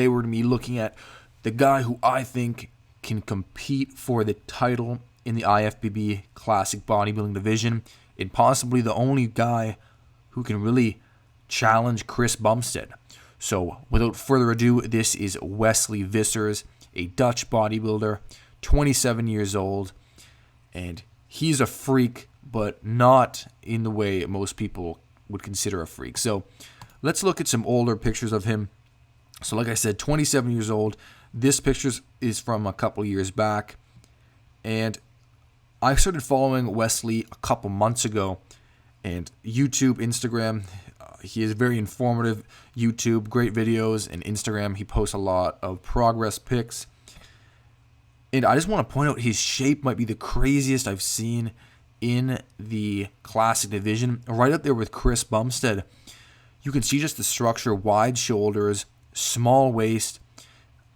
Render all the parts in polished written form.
Today we're going to be looking at the guy who I think can compete for the title in the IFBB Classic Bodybuilding division, and possibly the only guy who can really challenge Chris Bumstead. So without further ado, this is Wesley Vissers, a Dutch bodybuilder, 27 years old, and he's a freak, but not in the way most people would consider a freak. So let's look at some older pictures of him. So like I said, 27 years old. This picture is from a couple years back. And I started following Wesley a couple months ago. And YouTube, Instagram, he is very informative. YouTube, great videos. And Instagram, he posts a lot of progress pics. And I just want to point out his shape might be the craziest I've seen in the classic division. Right up there with Chris Bumstead. You can see just the structure, wide shoulders, small waist,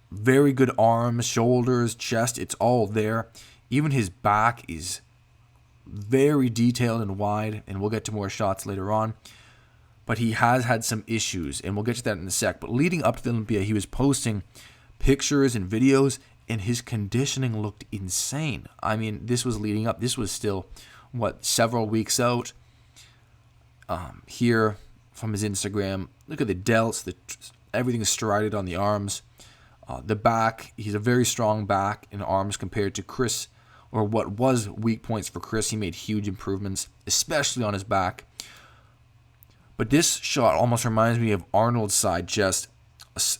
very good arms, shoulders, chest, it's all there. Even his back is very detailed and wide, and we'll get to more shots later on. But he has had some issues, and we'll get to that in a sec. But leading up to the Olympia, he was posting pictures and videos, and his conditioning looked insane. I mean, this was leading up. This was still, several weeks out. Here from his Instagram, look at the delts, everything is striated on the arms. The back, he's a very strong back and arms compared to Chris, or what was weak points for Chris. He made huge improvements, especially on his back. But this shot almost reminds me of Arnold's side chest.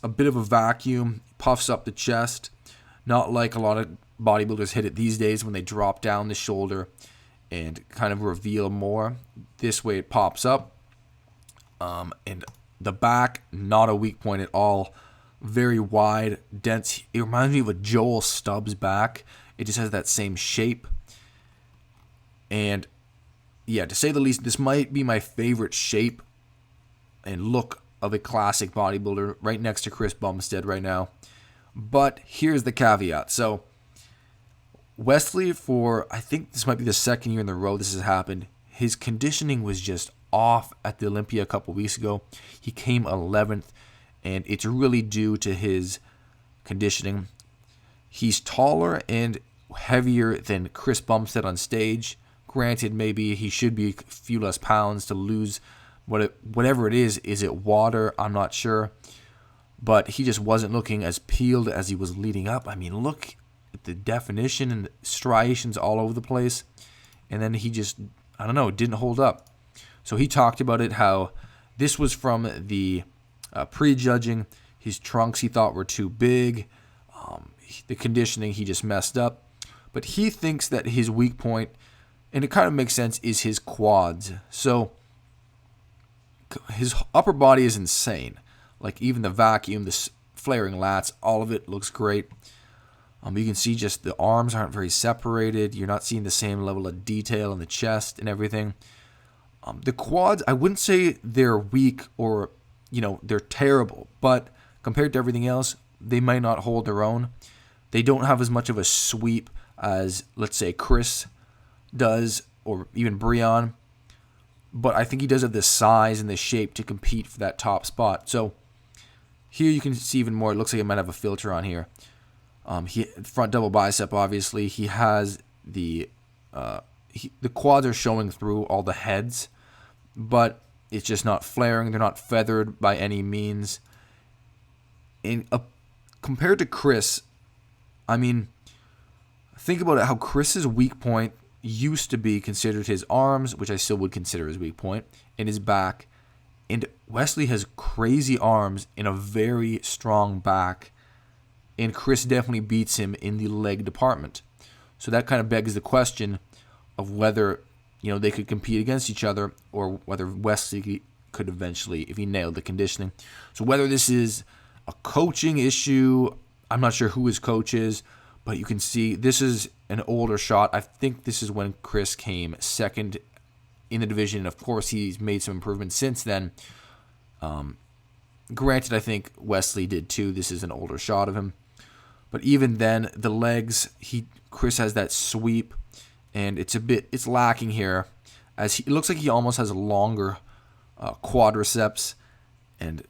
A bit of a vacuum, puffs up the chest, not like a lot of bodybuilders hit it these days when they drop down the shoulder and kind of reveal more. This way it pops up. And the back, not a weak point at all. Very wide, dense. It reminds me of a Joel Stubbs back. It just has that same shape. And yeah, to say the least, this might be my favorite shape and look of a classic bodybuilder, right next to Chris Bumstead right now. But here's the caveat. So Wesley, I think this might be the second year in a row this has happened, his conditioning was just off at the Olympia a couple weeks ago. He came 11th, and it's really due to his conditioning. He's taller and heavier than Chris Bumstead on stage. Granted, maybe he should be a few less pounds to lose whatever it is. Is it water? I'm not sure. But he just wasn't looking as peeled as he was leading up. I mean, look at the definition and the striations all over the place. And then he just, I don't know, didn't hold up. So he talked about it, how this was from the prejudging. His trunks he thought were too big. The conditioning, he just messed up. But he thinks that his weak point, and it kind of makes sense, is his quads. So his upper body is insane. Like even the vacuum, the flaring lats, all of it looks great. You can see just the arms aren't very separated. You're not seeing the same level of detail in the chest and everything. The quads, I wouldn't say they're weak or, they're terrible. But compared to everything else, they might not hold their own. They don't have as much of a sweep as, let's say, Chris does, or even Breon. But I think he does have the size and the shape to compete for that top spot. So here you can see even more. It looks like it might have a filter on here. Front double bicep, obviously. He has the quads are showing through all the heads, but it's just not flaring. They're not feathered by any means. And compared to Chris, I mean, think about it, how Chris's weak point used to be considered his arms, which I still would consider his weak point, and his back. And Wesley has crazy arms and a very strong back. And Chris definitely beats him in the leg department. So that kind of begs the question of whether, they could compete against each other, or whether Wesley could eventually, if he nailed the conditioning. So whether this is a coaching issue, I'm not sure who his coach is, but you can see this is an older shot. I think this is when Chris came second in the division. Of course, he's made some improvements since then. Granted, I think Wesley did too. This is an older shot of him. But even then, the legs, Chris has that sweep, and it's lacking here. It looks like he almost has a longer quadriceps, and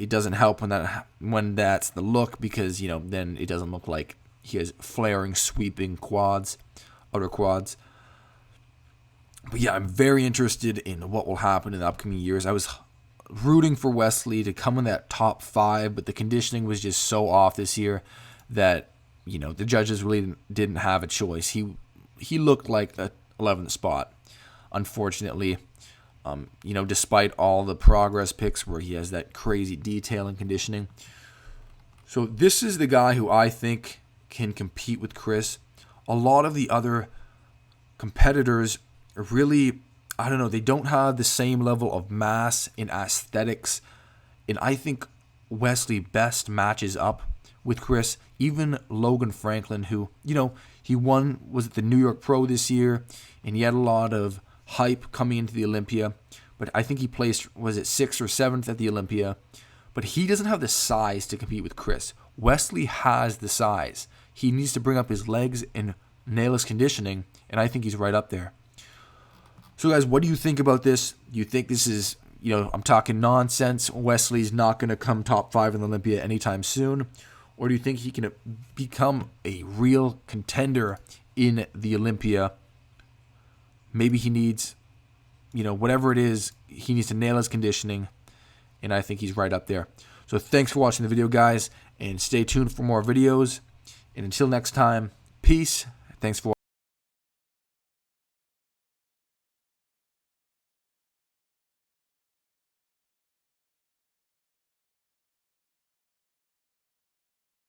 it doesn't help when that's the look, because then it doesn't look like he has flaring, sweeping quads, outer quads. But yeah, I'm very interested in what will happen in the upcoming years. I was rooting for Wesley to come in that top 5, but the conditioning was just so off this year that the judges really didn't have a choice. He looked like the 11th spot, unfortunately. Despite all the progress pics where he has that crazy detail and conditioning. So this is the guy who I think can compete with Chris. A lot of the other competitors are really, I don't know, they don't have the same level of mass and aesthetics. And I think Wesley best matches up with Chris. Even Logan Franklin, who, he was at the New York Pro this year, and he had a lot of hype coming into the Olympia. But I think he placed, was it 6th or 7th at the Olympia? But he doesn't have the size to compete with Chris. Wesley has the size. He needs to bring up his legs and nail his conditioning, and I think he's right up there. So guys, what do you think about this? Do you think this is, I'm talking nonsense, Wesley's not going to come top 5 in the Olympia anytime soon? Or do you think he can become a real contender in the Olympia? Maybe he needs, whatever it is, he needs to nail his conditioning, and I think he's right up there. So thanks for watching the video, guys, and stay tuned for more videos. And until next time, peace. Thanks for watching.